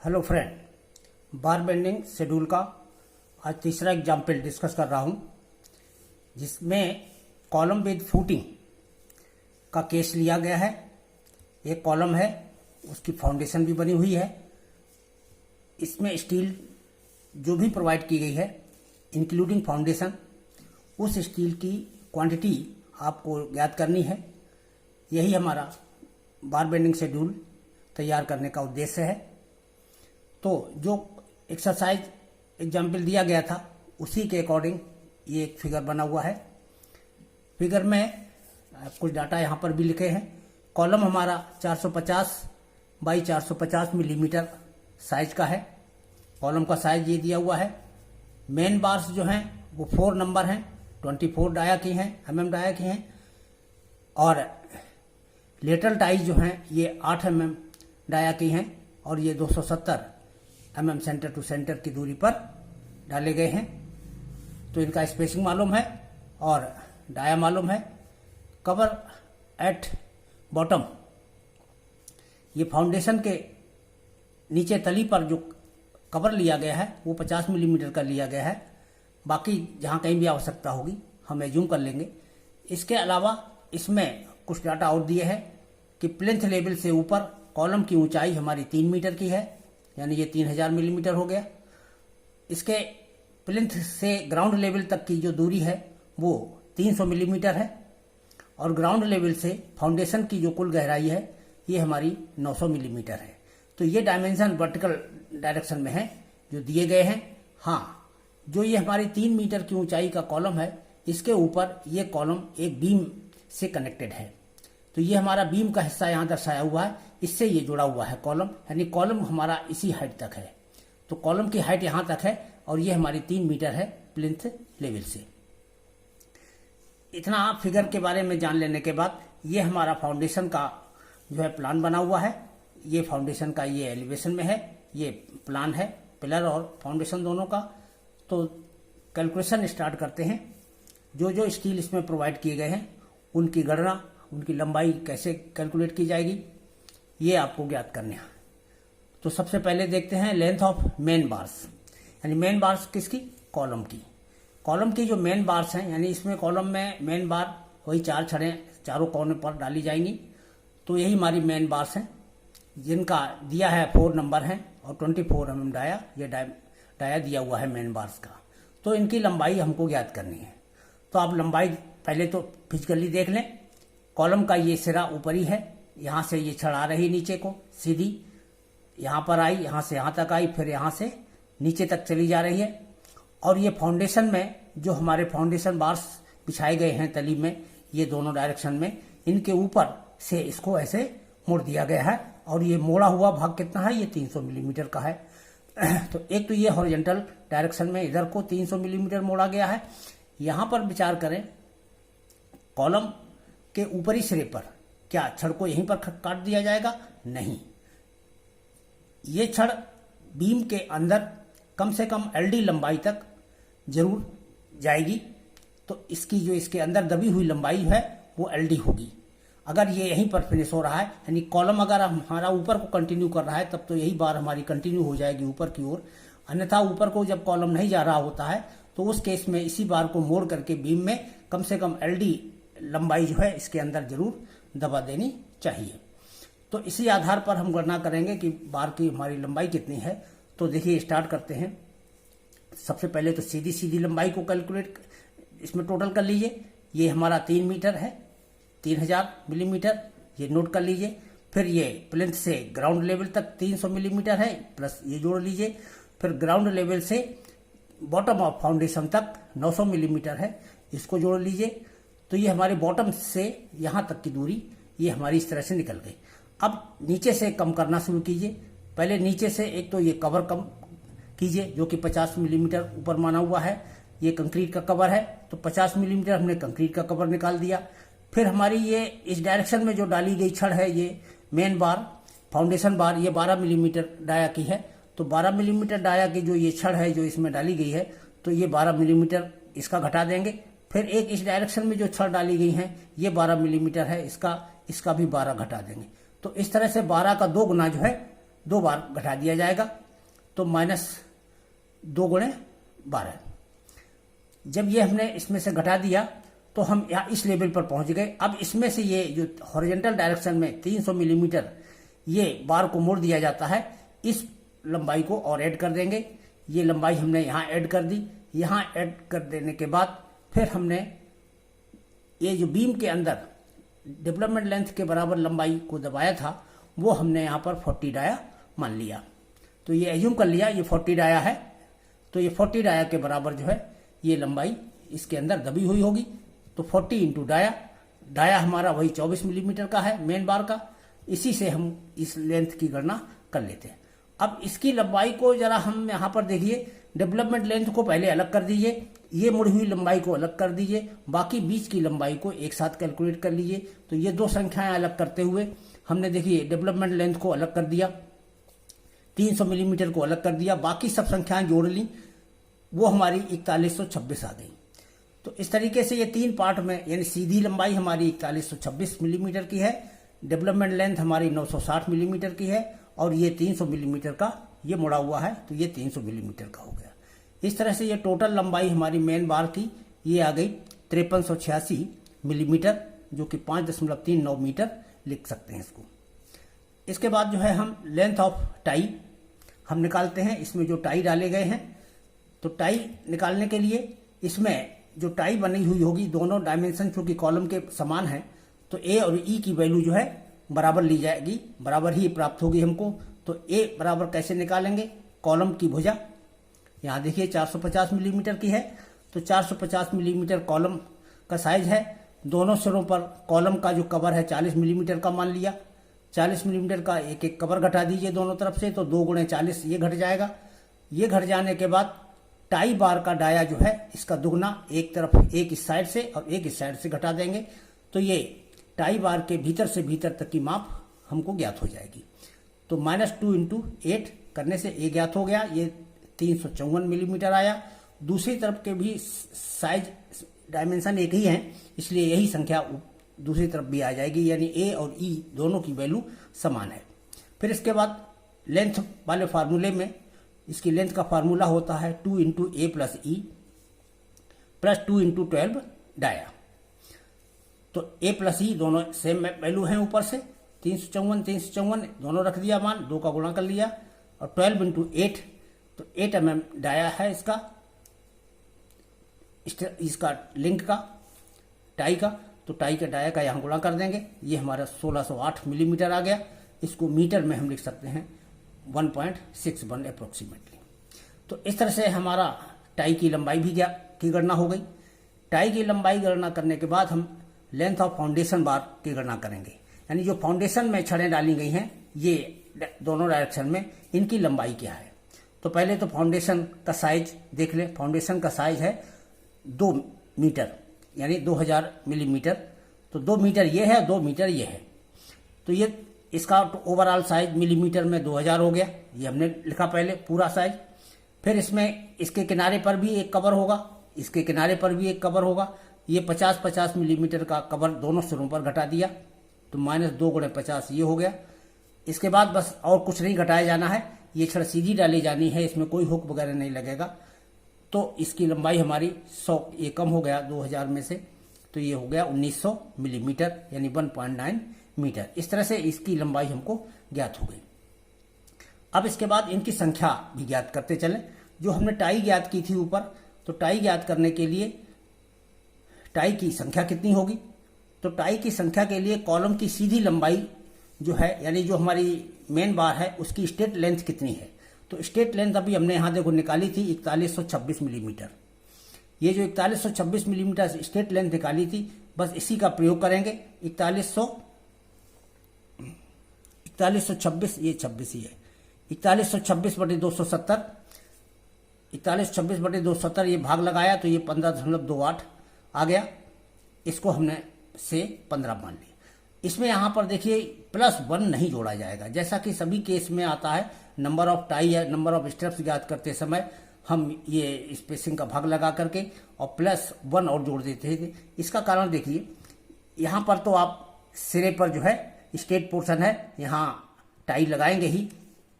Hello friend, बार bending schedule का आज तीसरा एग्जाम्पल डिस्कस कर रहा हूं, जिसमें कॉलम विद फूटिंग का केस लिया गया है। एक कॉलम है, उसकी फाउंडेशन भी बनी हुई है। इसमें स्टील जो भी प्रोवाइड की गई है इंक्लूडिंग फाउंडेशन, उस स्टील की क्वांटिटी आपको ज्ञात करनी है। यही हमारा बार बेंडिंग शेड्यूल तैयार करने का उद्देश्य है। तो जो एक्सरसाइज एग्जाम्पल दिया गया था उसी के अकॉर्डिंग ये एक फिगर बना हुआ है। फिगर में कुछ डाटा यहाँ पर भी लिखे हैं। कॉलम हमारा 450 बाई 450 मिलीमीटर साइज का है। कॉलम का साइज ये दिया हुआ है। मेन बार्स जो हैं वो 4 नंबर हैं, 24 डाया की हैं, डाया की हैं। और लेटरल टाइज जो हैं ये 8 डाया की हैं और ये 270 सेंटर टू सेंटर की दूरी पर डाले गए हैं। तो इनका स्पेसिंग मालूम है और डाया मालूम है। कवर एट बॉटम, ये फाउंडेशन के नीचे तली पर जो कवर लिया गया है वो 50 मिलीमीटर का लिया गया है। बाकी जहाँ कहीं भी आवश्यकता होगी हम एज्यूम कर लेंगे। इसके अलावा इसमें कुछ डाटा और दिए हैं कि प्लिंथ लेवल से ऊपर कॉलम की ऊंचाई हमारी 3 मीटर की है, यानी ये 3000 मिलीमीटर हो गया। इसके प्लिंथ से ग्राउंड लेवल तक की जो दूरी है वो 300 मिलीमीटर है और ग्राउंड लेवल से फाउंडेशन की जो कुल गहराई है ये हमारी 900 मिलीमीटर है। तो ये डायमेंशन वर्टिकल डायरेक्शन में है जो दिए गए हैं। हाँ, जो ये हमारी 3 मीटर की ऊंचाई का कॉलम है, इसके ऊपर ये कॉलम एक बीम से कनेक्टेड है। तो ये हमारा बीम का हिस्सा यहाँ दर्शाया हुआ है, इससे ये जुड़ा हुआ है कॉलम, यानी कॉलम हमारा इसी हाइट तक है। तो कॉलम की हाइट यहाँ तक है और ये हमारी 3 मीटर है प्लिंथ लेवल से। इतना आप फिगर के बारे में जान लेने के बाद ये हमारा फाउंडेशन का जो है प्लान बना हुआ है। ये फाउंडेशन का ये एलिवेशन में है, ये प्लान है पिलर और फाउंडेशन दोनों का। तो कैलकुलेशन स्टार्ट करते हैं। जो जो स्टील इसमें प्रोवाइड किए गए हैं उनकी गणना, उनकी लंबाई कैसे कैलकुलेट की जाएगी ये आपको ज्ञात करने हैं। तो सबसे पहले देखते हैं लेंथ ऑफ मेन बार्स, यानी मेन बार्स किसकी? कॉलम की। कॉलम की जो मेन बार्स हैं, यानी इसमें कॉलम में मेन बार वही 4 छड़ें चारों कोने पर डाली जाएंगी। तो यही हमारी मेन बार्स हैं जिनका दिया है 4 नंबर हैं और 24 डाया, ये डाया दिया हुआ है मेन बार्स का। तो इनकी लंबाई हमको ज्ञात करनी है। तो आप लंबाई पहले तो फिजिकली देख लें। कॉलम का ये सिरा ऊपरी है, यहाँ से ये छड़ आ रही नीचे को सीधी, यहाँ पर आई, यहाँ से यहाँ तक आई, फिर यहाँ से नीचे तक चली जा रही है। और ये फाउंडेशन में जो हमारे फाउंडेशन बार्स बिछाए गए हैं तली में, ये दोनों डायरेक्शन में, इनके ऊपर से इसको ऐसे मोड़ दिया गया है। और ये मोड़ा हुआ भाग कितना है? ये 300 मिलीमीटर का है। तो एक तो ये हॉरिजॉन्टल डायरेक्शन में इधर को 300 मिलीमीटर मोड़ा गया है। यहाँ पर विचार करें, कॉलम के ऊपरी सिरे पर क्या छड़ को यहीं पर काट दिया जाएगा? नहीं, ये छड़ बीम के अंदर कम से कम एलडी लंबाई तक जरूर जाएगी। तो इसकी जो इसके अंदर दबी हुई लंबाई है वो एलडी होगी। अगर ये यहीं पर फिनिश हो रहा है, यानी कॉलम अगर हमारा ऊपर को कंटिन्यू कर रहा है, तब तो यही बार हमारी कंटिन्यू हो जाएगी ऊपर की ओर। अन्यथा ऊपर को जब कॉलम नहीं जा रहा होता है तो उस केस में इसी बार को मोड़ करके बीम में कम से कम एलडी लंबाई जो है इसके अंदर जरूर दबा देनी चाहिए। तो इसी आधार पर हम गणना करेंगे कि बार की हमारी लंबाई कितनी है। तो देखिए, स्टार्ट करते हैं। सबसे पहले तो सीधी सीधी लंबाई को कैलकुलेट इसमें टोटल कर लीजिए। ये हमारा 3 मीटर है, 3000 मिलीमीटर, ये नोट कर लीजिए। फिर ये प्लिंथ से ग्राउंड लेवल तक 300 मिलीमीटर है, प्लस ये जोड़ लीजिए। फिर ग्राउंड लेवल से बॉटम ऑफ फाउंडेशन तक 900 मिलीमीटर है, इसको जोड़ लीजिए। तो ये हमारे बॉटम से यहाँ तक की दूरी ये हमारी इस तरह से निकल गई। अब नीचे से कम करना शुरू कीजिए। पहले नीचे से एक तो ये कवर कम कीजिए जो कि 50 मिलीमीटर ऊपर माना हुआ है। ये कंक्रीट का कवर है तो 50 मिलीमीटर हमने कंक्रीट का कवर निकाल दिया। फिर हमारी ये इस डायरेक्शन में जो डाली गई छड़ है, ये मेन बार, फाउंडेशन बार, ये 12 मिलीमीटर डाया की है। तो 12 मिलीमीटर डाया की जो ये छड़ है जो इसमें डाली गई है, तो ये 12 मिलीमीटर इसका घटा देंगे। फिर एक इस डायरेक्शन में जो छड़ डाली गई है ये 12 मिलीमीटर है, इसका भी 12 घटा देंगे। तो इस तरह से 12 का 2 गुना जो है 2 बार घटा दिया जाएगा, तो -2 × 12। जब ये हमने इसमें से घटा दिया तो हम यहाँ इस लेवल पर पहुंच गए। अब इसमें से ये जो हॉरिजॉन्टल डायरेक्शन में 300 मिलीमीटर ये बार को मोड़ दिया जाता है, इस लंबाई को और ऐड कर देंगे। ये लंबाई हमने यहाँ ऐड कर दी। यहाँ ऐड कर देने के बाद फिर हमने ये जो बीम के अंदर डेवलपमेंट लेंथ के बराबर लंबाई को दबाया था, वो हमने यहाँ पर 40 डाया मान लिया। तो ये एज्यूम कर लिया ये 40 डाया है, तो ये 40 डाया के बराबर जो है ये लंबाई इसके अंदर दबी हुई होगी। तो 40 इंटू डाया हमारा वही 24 मिलीमीटर का है मेन बार का। इसी से हम इस लेंथ की गणना कर लेते हैं। अब इसकी लंबाई को जरा हम यहाँ पर देखिए, डेवलपमेंट लेंथ को पहले अलग कर दीजिए, ये मुड़ी हुई लंबाई को अलग कर दीजिए, बाकी बीच की लंबाई को एक साथ कैलकुलेट कर लीजिए। तो ये 2 संख्याएं अलग करते हुए हमने देखिए डेवलपमेंट लेंथ को अलग कर दिया, 300 मिलीमीटर को अलग कर दिया, बाकी सब संख्याएं जोड़ ली, वो हमारी 4126 आ गई। तो इस तरीके से ये 3 पार्ट में, यानी सीधी लंबाई हमारी 4126 मिलीमीटर की है, डेवलपमेंट लेंथ हमारी 960 मिलीमीटर की है, और ये 300 मिलीमीटर का ये मुड़ा हुआ है, तो ये 300 मिलीमीटर का हो गया। इस तरह से ये टोटल लंबाई हमारी मेन बार की ये आ गई 5386 मिलीमीटर, जो कि 5.39 मीटर लिख सकते हैं इसको। इसके बाद जो है हम लेंथ ऑफ टाई हम निकालते हैं। इसमें जो टाई डाले गए हैं, तो टाई निकालने के लिए इसमें जो टाई बनी हुई होगी, दोनों डायमेंशन चूंकि कॉलम के समान है, तो ए और ई की वैल्यू जो है बराबर ली जाएगी, बराबर ही प्राप्त होगी हमको। तो ए बराबर कैसे निकालेंगे, कॉलम की भुजा यहाँ देखिए 450 मिलीमीटर की है, तो 450 मिलीमीटर कॉलम का साइज है। दोनों सिरों पर कॉलम का जो कवर है 40 मिलीमीटर का मान लिया, 40 मिलीमीटर का एक एक कवर घटा दीजिए दोनों तरफ से, तो 2 × 40 ये घट जाएगा। ये घट जाने के बाद टाई बार का डाया जो है इसका दुगना, एक तरफ एक इस साइड से और एक इस साइड से घटा देंगे, तो ये टाई बार के भीतर से भीतर तक की माप हमको ज्ञात हो जाएगी। तो -2 × 8 करने से ए ज्ञात हो गया, ये 354 मिलीमीटर आया। दूसरी तरफ के भी साइज डायमेंशन एक ही है, इसलिए यही संख्या दूसरी तरफ भी आ जाएगी, यानी ए और ई दोनों की वैल्यू समान है। फिर इसके बाद लेंथ वाले फार्मूले में इसकी लेंथ का फार्मूला होता है 2 × a + e + 2 × 12 डाया। तो a + e दोनों सेम वैल्यू हैं, ऊपर से 354 दोनों रख दिया मान, 2 का गुणा कर लिया, और 12 × 8, तो 8 mm डाया है इसका लिंक का, टाई का। तो टाई के डाया का यहाँ गुणा कर देंगे, ये हमारा 1608 मिलीमीटर आ गया। इसको मीटर में हम लिख सकते हैं 1.61 अप्रोक्सीमेटली। तो इस तरह से हमारा टाई की लंबाई भी की गणना हो गई। टाई की लंबाई गणना करने के बाद हम लेंथ ऑफ फाउंडेशन बार की गणना करेंगे, यानी जो फाउंडेशन में छड़ें डाली गई हैं ये दोनों डायरेक्शन में, इनकी लंबाई क्या है। तो पहले तो फाउंडेशन का साइज देख लें। फाउंडेशन का साइज है 2 मीटर, यानी 2000 मिलीमीटर। तो 2 मीटर ये है, 2 मीटर ये है, तो ये इसका ओवरऑल साइज मिलीमीटर में 2000 हो गया। ये हमने लिखा पहले पूरा साइज। फिर इसमें इसके किनारे पर भी एक कवर होगा, इसके किनारे पर भी एक कवर होगा। ये 50-50 मिलीमीटर का कवर दोनों सिरों पर घटा दिया, तो -2 × 50 ये हो गया। इसके बाद बस और कुछ नहीं घटाया जाना है, ये छड़ सीधी डाली जानी है, इसमें कोई हुक वगैरह नहीं लगेगा। तो इसकी लंबाई हमारी 100, ये कम हो गया 2000 में से, तो ये हो गया 1900 मिलीमीटर, यानी 1.9 मीटर। इस तरह से इसकी लंबाई हमको ज्ञात हो गई। अब इसके बाद इनकी संख्या भी ज्ञात करते चले। जो हमने टाई ज्ञात की थी ऊपर, तो टाई ज्ञात करने के लिए टाई की संख्या कितनी होगी, तो टाई की संख्या के लिए कॉलम की सीधी लंबाई जो है, यानी जो हमारी मेन बार है उसकी स्ट्रेट लेंथ कितनी है। तो स्ट्रेट लेंथ अभी हमने यहाँ देखो निकाली थी 4126 मिलीमीटर। ये जो 4126 मिलीमीटर स्ट्रेट लेंथ निकाली थी, बस इसी का प्रयोग करेंगे। 4126, ये 26 ही है, 4126/270, 4126/270 ये भाग लगाया तो ये 15.28 आ गया। इसको हमने से 15 मान लिया। इसमें यहाँ पर देखिए +1 नहीं जोड़ा जाएगा, जैसा कि सभी केस में आता है। नंबर ऑफ टाई या नंबर ऑफ स्टेप्स ज्ञात करते समय हम ये स्पेसिंग का भाग लगा करके और +1 और जोड़ देते थे। इसका कारण देखिए, यहाँ पर तो आप सिरे पर जो है स्ट्रेट पोर्शन है, यहाँ टाई लगाएंगे ही,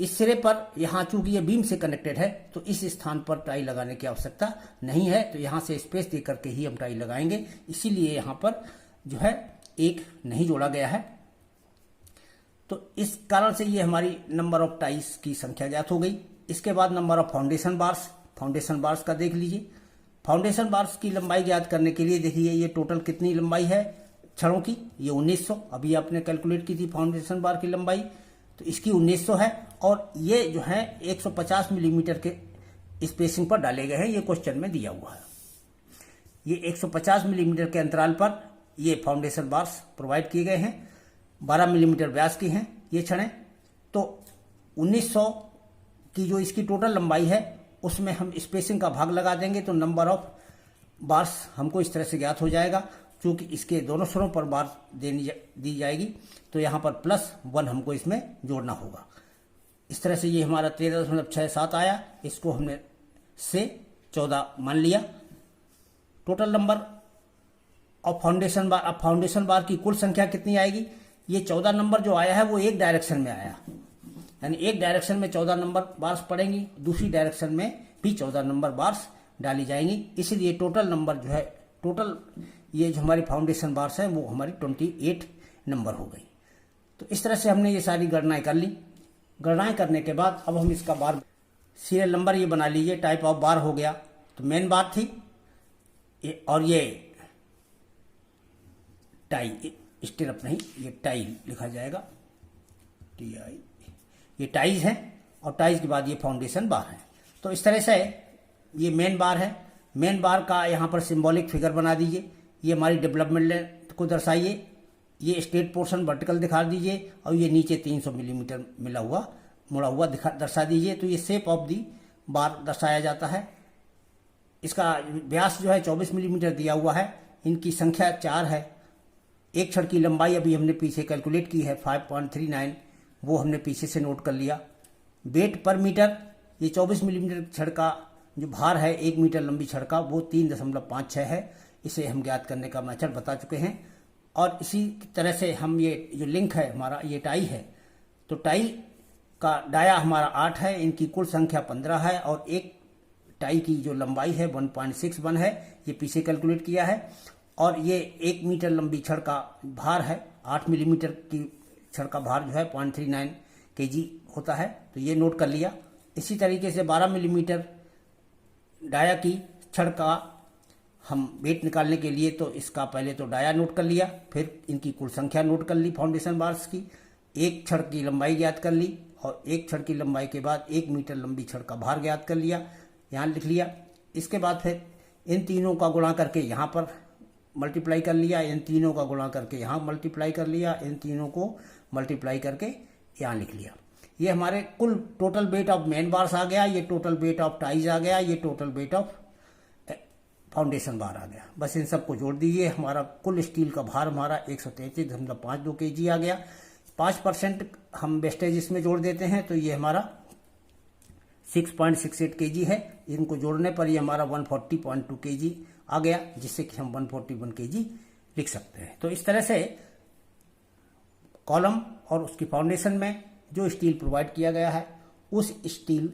इस सिरे पर यहाँ चूंकि ये बीम से कनेक्टेड है तो इस स्थान पर टाई लगाने की आवश्यकता नहीं है, तो यहाँ से स्पेस दे करके ही हम टाई लगाएंगे, इसीलिए यहाँ पर जो है एक नहीं जोड़ा गया है। तो इस कारण से ये हमारी नंबर ऑफ टाइस की संख्या ज्ञात हो गई। इसके बाद number of foundation bars, foundation bars का देख लीजिए। फाउंडेशन बार्स की लंबाई ज्ञात करने के लिए देखिए ये टोटल कितनी लंबाई है छड़ों की, ये 1900 अभी आपने कैलकुलेट की थी फाउंडेशन बार की लंबाई, तो इसकी 1900 है और ये जो है 150 मिलीमीटर के स्पेसिंग पर डाले गए हैं, ये क्वेश्चन में दिया हुआ है। ये 150 मिलीमीटर के अंतराल पर ये फाउंडेशन बार्स प्रोवाइड किए गए हैं, 12 मिलीमीटर व्यास की हैं ये छड़ें। तो 1900 की जो इसकी टोटल लंबाई है उसमें हम स्पेसिंग का भाग लगा देंगे तो नंबर ऑफ बार्स हमको इस तरह से ज्ञात हो जाएगा। क्योंकि इसके दोनों सिरों पर बार दी जाएगी तो यहाँ पर +1 हमको इसमें जोड़ना होगा। इस तरह से ये हमारा 13.67 आया, इसको हमने से 14 मान लिया। टोटल नंबर ऑफ फाउंडेशन बार, अब फाउंडेशन बार की कुल संख्या कितनी आएगी, ये 14 नंबर जो आया है वो एक डायरेक्शन में आया, यानी एक डायरेक्शन में 14 नंबर बार्स पड़ेंगी, दूसरी डायरेक्शन में भी 14 नंबर बार्स डाली जाएंगी, इसलिए टोटल नंबर जो है, टोटल ये जो हमारी फाउंडेशन बार्स है वो हमारी 28 नंबर हो गई। तो इस तरह से हमने ये सारी गणनाएं कर ली। गणनाएं करने के बाद अब हम इसका बार सीरियल नंबर ये बना लीजिए, टाइप ऑफ बार हो गया। तो मेन बार थी और ये टाई, स्टिरअप नहीं, ये टाई लिखा जाएगा, TI, ये टाइज है और टाइज के बाद ये फाउंडेशन बार है। तो इस तरह से ये मेन बार है। मेन बार का यहाँ पर सिंबॉलिक फिगर बना दीजिए, ये हमारी डेवलपमेंट लेंथ को दर्शाइए, ये स्ट्रेट पोर्शन वर्टिकल दिखा दीजिए और ये नीचे 300 मिलीमीटर मिला हुआ मुड़ा हुआ दर्शा दीजिए। तो ये शेप ऑफ दी बार दर्शाया जाता है। इसका व्यास जो है 24 मिलीमीटर दिया हुआ है, इनकी संख्या 4 है। एक छड़ की लंबाई अभी हमने पीछे कैलकुलेट की है 5.39, वो हमने पीछे से नोट कर लिया। वेट पर मीटर, ये 24 मिलीमीटर छड़ का जो भार है 1 मीटर लंबी छड़ का वो 3.56 है, इसे हम ज्ञात करने का मेथड बता चुके हैं। और इसी तरह से हम ये जो लिंक है हमारा, ये टाई है, तो टाई का डाया हमारा 8 है, इनकी कुल संख्या 15 है और एक टाई की जो लंबाई है 1.61 है, ये पीछे कैलकुलेट किया है। और ये 1 मीटर लंबी छड़ का भार है, 8 मिलीमीटर की छड़ का भार जो है 0.39 kg होता है, तो ये नोट कर लिया। इसी तरीके से 12 मिलीमीटर डाया की छड़ का हम वेट निकालने के लिए तो इसका पहले तो डाया नोट कर लिया, फिर इनकी कुल संख्या नोट कर ली फाउंडेशन बार्स की, एक छड़ की लंबाई ज्ञात कर ली और एक छड़ की लंबाई के बाद 1 मीटर लंबी छड़ का भार ज्ञात कर लिया, यहाँ लिख लिया। इसके बाद फिर इन तीनों का गुणा करके यहाँ पर मल्टीप्लाई कर लिया, इन तीनों का गुणा करके यहाँ मल्टीप्लाई कर लिया, इन तीनों को मल्टीप्लाई करके यहाँ लिख लिया। ये हमारे कुल total weight of main bars आ गया, ये टोटल वेट ऑफ टाइज आ गया, ये total weight of foundation bar आ गया। बस इन सबको जोड़ दीजिए, हमारा कुल स्टील का भार हमारा 133.52 kg आ गया। 5% हम वेस्टेज इसमें जोड़ देते हैं तो ये हमारा 6.68 kg है। इनको जोड़ने पर ये हमारा 140.2 kg आ गया, जिससे कि हम 141 kg लिख सकते हैं। तो इस तरह से कॉलम और उसकी फाउंडेशन में जो स्टील प्रोवाइड किया गया है उस स्टील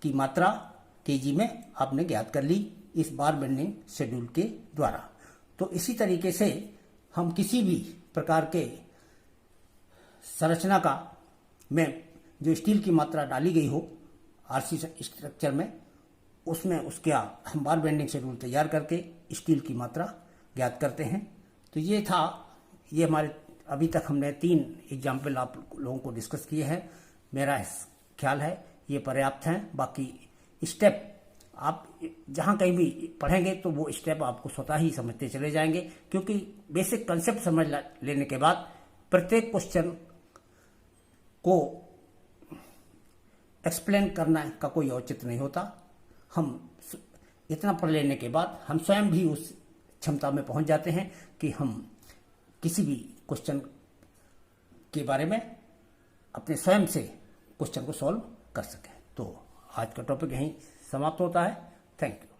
की मात्रा kg में आपने ज्ञात कर ली इस बार बेंडिंग शेड्यूल के द्वारा। तो इसी तरीके से हम किसी भी प्रकार के संरचना का में जो स्टील की मात्रा डाली गई हो आरसी स्ट्रक्चर में, उसमें उसका हम बार बेंडिंग शेड्यूल तैयार करके स्टील की मात्रा ज्ञात करते हैं। तो ये था, ये हमारे अभी तक हमने 3 एग्जाम्पल आप लोगों को डिस्कस किए हैं। मेरा ख्याल है ये पर्याप्त हैं। बाकी स्टेप आप जहाँ कहीं भी पढ़ेंगे तो वो स्टेप आपको स्वतः ही समझते चले जाएंगे, क्योंकि बेसिक कंसेप्ट समझ लेने के बाद प्रत्येक क्वेश्चन को एक्सप्लेन करना का कोई औचित्य नहीं होता। हम इतना पढ़ लेने के बाद हम स्वयं भी उस क्षमता में पहुंच जाते हैं कि हम किसी भी क्वेश्चन के बारे में अपने स्वयं से क्वेश्चन को सॉल्व कर सकें। तो आज का टॉपिक यहीं समाप्त होता है। Thank you.